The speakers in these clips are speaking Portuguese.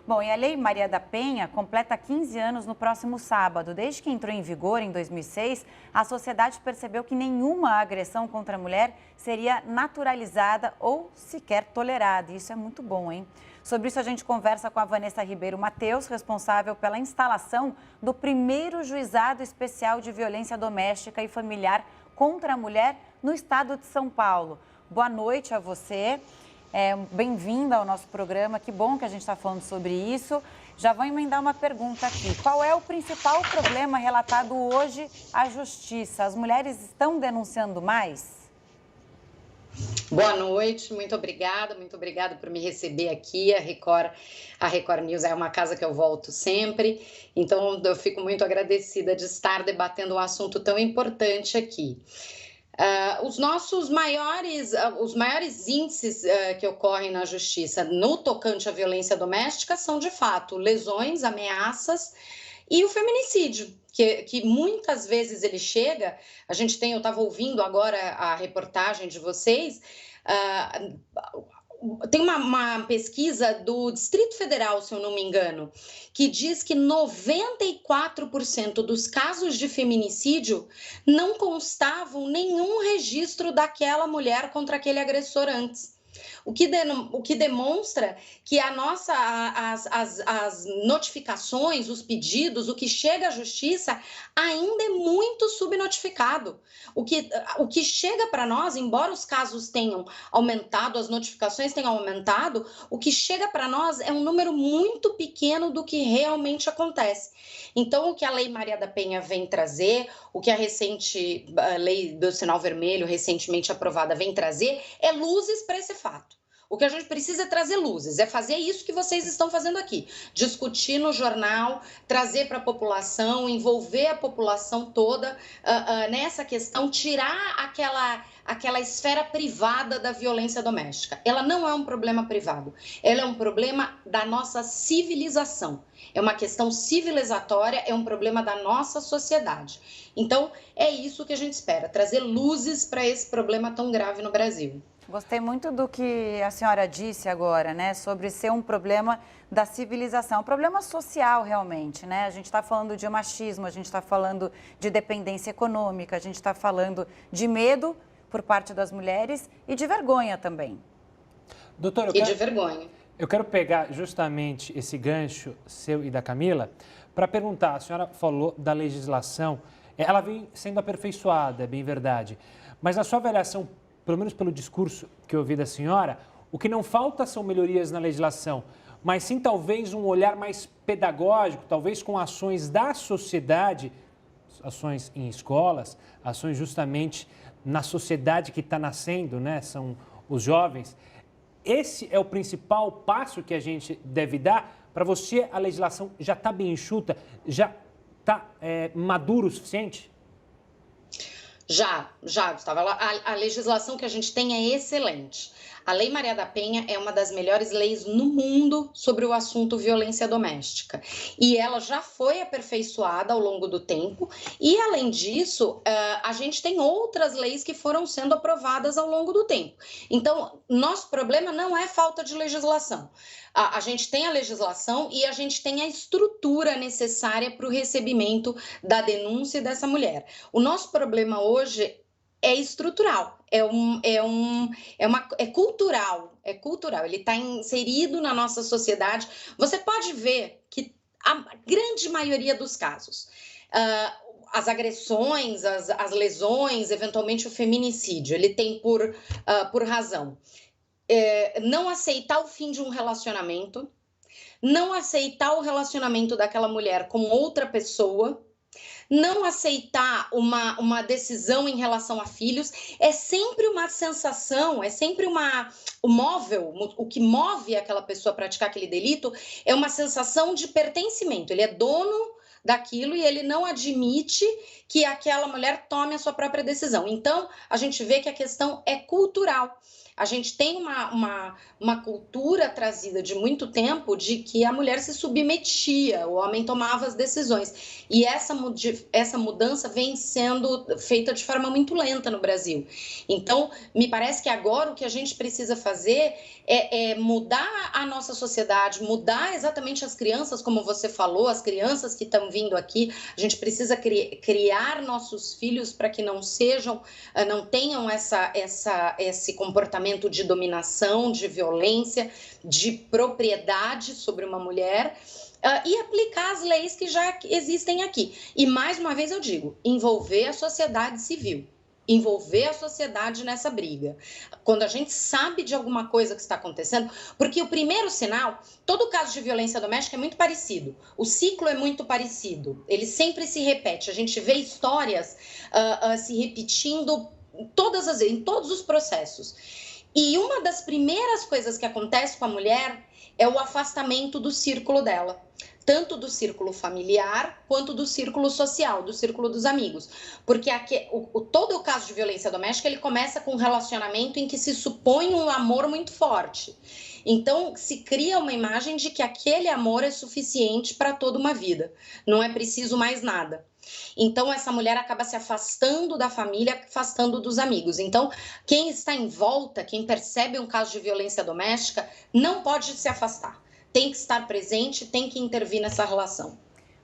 Bom, e a Lei Maria da Penha completa 15 anos no próximo sábado. Desde que entrou em vigor em 2006, a sociedade percebeu que nenhuma agressão contra a mulher seria naturalizada ou sequer tolerada. Isso é muito bom, hein? Sobre isso, a gente conversa com a Vanessa Ribeiro Mateus, responsável pela instalação do primeiro juizado especial de violência doméstica e familiar contra a mulher no estado de São Paulo. Boa noite a você. Bem-vinda ao nosso programa, que bom que a gente está falando sobre isso. Já vou emendar uma pergunta aqui. Qual é o principal problema relatado hoje à Justiça? As mulheres estão denunciando mais? Boa noite, muito obrigada por me receber aqui. A Record News é uma casa que eu volto sempre, então eu fico muito agradecida de estar debatendo um assunto tão importante aqui. Os maiores índices que ocorrem na justiça no tocante à violência doméstica são, de fato, lesões, ameaças e o feminicídio, que muitas vezes ele chega. Eu estava ouvindo agora a reportagem de vocês, tem uma pesquisa do Distrito Federal, se eu não me engano, que diz que 94% dos casos de feminicídio não constavam nenhum registro daquela mulher contra aquele agressor antes. O que demonstra que as notificações, os pedidos, o que chega à justiça ainda é muito subnotificado. O que chega para nós, embora os casos tenham aumentado, as notificações tenham aumentado, o que chega para nós é um número muito pequeno do que realmente acontece. Então, o que a Lei Maria da Penha vem trazer, o que a Lei do Sinal Vermelho, recentemente aprovada, vem trazer, é luzes para esse fato. O que a gente precisa é trazer luzes, é fazer isso que vocês estão fazendo aqui. Discutir no jornal, trazer para a população, envolver a população toda nessa questão, tirar aquela esfera privada da violência doméstica. Ela não é um problema privado, ela é um problema da nossa civilização. É uma questão civilizatória, é um problema da nossa sociedade. Então, é isso que a gente espera, trazer luzes para esse problema tão grave no Brasil. Gostei muito do que a senhora disse agora, né, sobre ser um problema da civilização, um problema social realmente, né? A gente está falando de machismo, a gente está falando de dependência econômica, a gente está falando de medo por parte das mulheres e de vergonha também. Doutora, de vergonha. Eu quero pegar justamente esse gancho seu e da Camila para perguntar, a senhora falou da legislação, ela vem sendo aperfeiçoada, é bem verdade, mas na sua avaliação, pelo menos pelo discurso que eu ouvi da senhora, o que não falta são melhorias na legislação, mas sim talvez um olhar mais pedagógico, talvez com ações da sociedade, ações em escolas, ações justamente na sociedade que está nascendo, né? São os jovens. Esse é o principal passo que a gente deve dar. Para você, a legislação já está bem enxuta, já está maduro o suficiente? Já, Gustavo. A legislação que a gente tem é excelente. A Lei Maria da Penha é uma das melhores leis no mundo sobre o assunto violência doméstica. E ela já foi aperfeiçoada ao longo do tempo. E, além disso, a gente tem outras leis que foram sendo aprovadas ao longo do tempo. Então, nosso problema não é falta de legislação. A gente tem a legislação e a gente tem a estrutura necessária para o recebimento da denúncia dessa mulher. O nosso problema hoje é estrutural, é cultural, ele está inserido na nossa sociedade. Você pode ver que a grande maioria dos casos, as agressões, as lesões, eventualmente o feminicídio, ele tem por razão não aceitar o fim de um relacionamento, não aceitar o relacionamento daquela mulher com outra pessoa, não aceitar uma decisão em relação a filhos. É sempre uma sensação, é sempre o que move aquela pessoa a praticar aquele delito é uma sensação de pertencimento. Ele é dono daquilo e ele não admite que aquela mulher tome a sua própria decisão. Então, a gente vê que a questão é cultural. A gente tem uma cultura trazida de muito tempo de que a mulher se submetia, o homem tomava as decisões. E essa mudança vem sendo feita de forma muito lenta no Brasil. Então, me parece que agora o que a gente precisa fazer é mudar a nossa sociedade, mudar exatamente as crianças, como você falou, as crianças que estão vindo aqui. A gente precisa criar nossos filhos para que não tenham esse comportamento de dominação, de violência, de propriedade sobre uma mulher, e aplicar as leis que já existem aqui. E, mais uma vez, eu digo, envolver a sociedade civil, envolver a sociedade nessa briga. Quando a gente sabe de alguma coisa que está acontecendo, porque o primeiro sinal, todo caso de violência doméstica é muito parecido, o ciclo é muito parecido, ele sempre se repete, a gente vê histórias se repetindo todas as vezes, em todos os processos. E uma das primeiras coisas que acontece com a mulher é o afastamento do círculo dela, tanto do círculo familiar quanto do círculo social, do círculo dos amigos. Porque todo o caso de violência doméstica, ele começa com um relacionamento em que se supõe um amor muito forte. Então, se cria uma imagem de que aquele amor é suficiente para toda uma vida, não é preciso mais nada. Então, essa mulher acaba se afastando da família, afastando dos amigos. Então, quem está em volta, quem percebe um caso de violência doméstica, não pode se afastar. Tem que estar presente, tem que intervir nessa relação.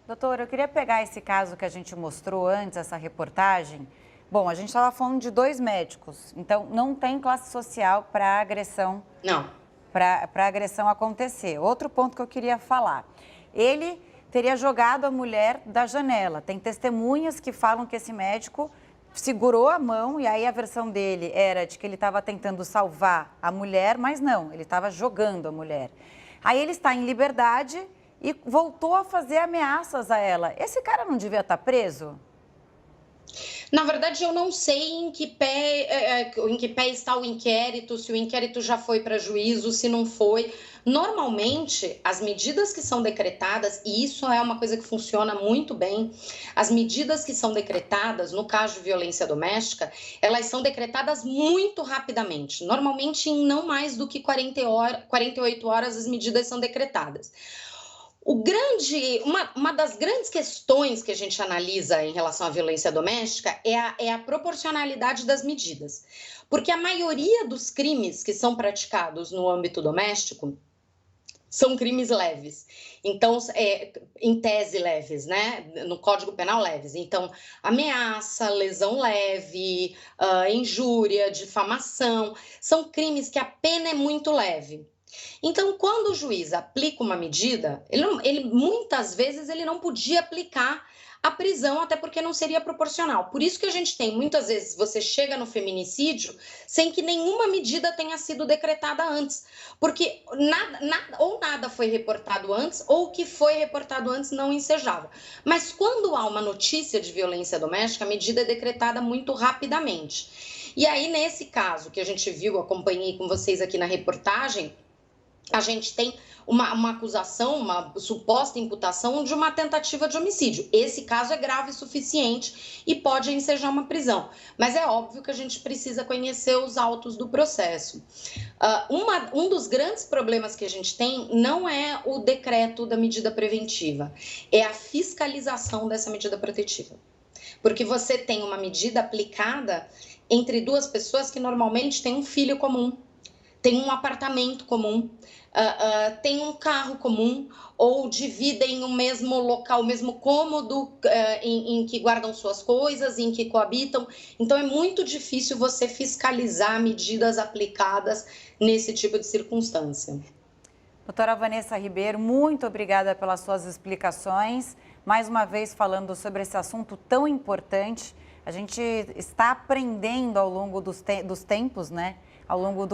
Doutora, eu queria pegar esse caso que a gente mostrou antes, essa reportagem. Bom, a gente estava falando de 2 médicos, então não tem classe social para agressão. Não. Para agressão acontecer. Outro ponto que eu queria falar. Ele teria jogado a mulher da janela. Tem testemunhas que falam que esse médico segurou a mão e aí a versão dele era de que ele estava tentando salvar a mulher, mas não, ele estava jogando a mulher. Aí ele está em liberdade e voltou a fazer ameaças a ela. Esse cara não devia estar preso? Na verdade, eu não sei em que pé está o inquérito, se o inquérito já foi para juízo, se não foi. Normalmente, as medidas que são decretadas, e isso é uma coisa que funciona muito bem, as medidas que são decretadas, no caso de violência doméstica, elas são decretadas muito rapidamente. Normalmente, em não mais do que 48 horas, as medidas são decretadas. Uma das grandes questões que a gente analisa em relação à violência doméstica é a proporcionalidade das medidas. Porque a maioria dos crimes que são praticados no âmbito doméstico são crimes leves. Então, em tese leves, né? No Código Penal leves. Então, ameaça, lesão leve, injúria, difamação, são crimes que a pena é muito leve. Então, quando o juiz aplica uma medida, muitas vezes ele não podia aplicar a prisão, até porque não seria proporcional. Por isso que a gente tem, muitas vezes, você chega no feminicídio sem que nenhuma medida tenha sido decretada antes. Porque nada foi reportado antes, ou o que foi reportado antes não ensejava. Mas quando há uma notícia de violência doméstica, a medida é decretada muito rapidamente. E aí, nesse caso que a gente viu, acompanhei com vocês aqui na reportagem, a gente tem uma acusação, uma suposta imputação de uma tentativa de homicídio. Esse caso é grave o suficiente e pode ensejar uma prisão. Mas é óbvio que a gente precisa conhecer os autos do processo. Um dos grandes problemas que a gente tem não é o decreto da medida preventiva, é a fiscalização dessa medida protetiva. Porque você tem uma medida aplicada entre 2 pessoas que normalmente têm um filho comum, tem um apartamento comum, tem um carro comum ou dividem o mesmo local, o mesmo cômodo em que guardam suas coisas, em que coabitam. Então, é muito difícil você fiscalizar medidas aplicadas nesse tipo de circunstância. Doutora Vanessa Ribeiro, muito obrigada pelas suas explicações. Mais uma vez falando sobre esse assunto tão importante. A gente está aprendendo ao longo dos tempos, né? Ao longo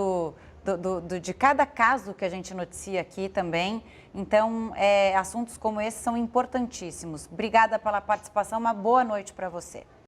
de cada caso que a gente noticia aqui também. Então, assuntos como esse são importantíssimos. Obrigada pela participação, uma boa noite para você.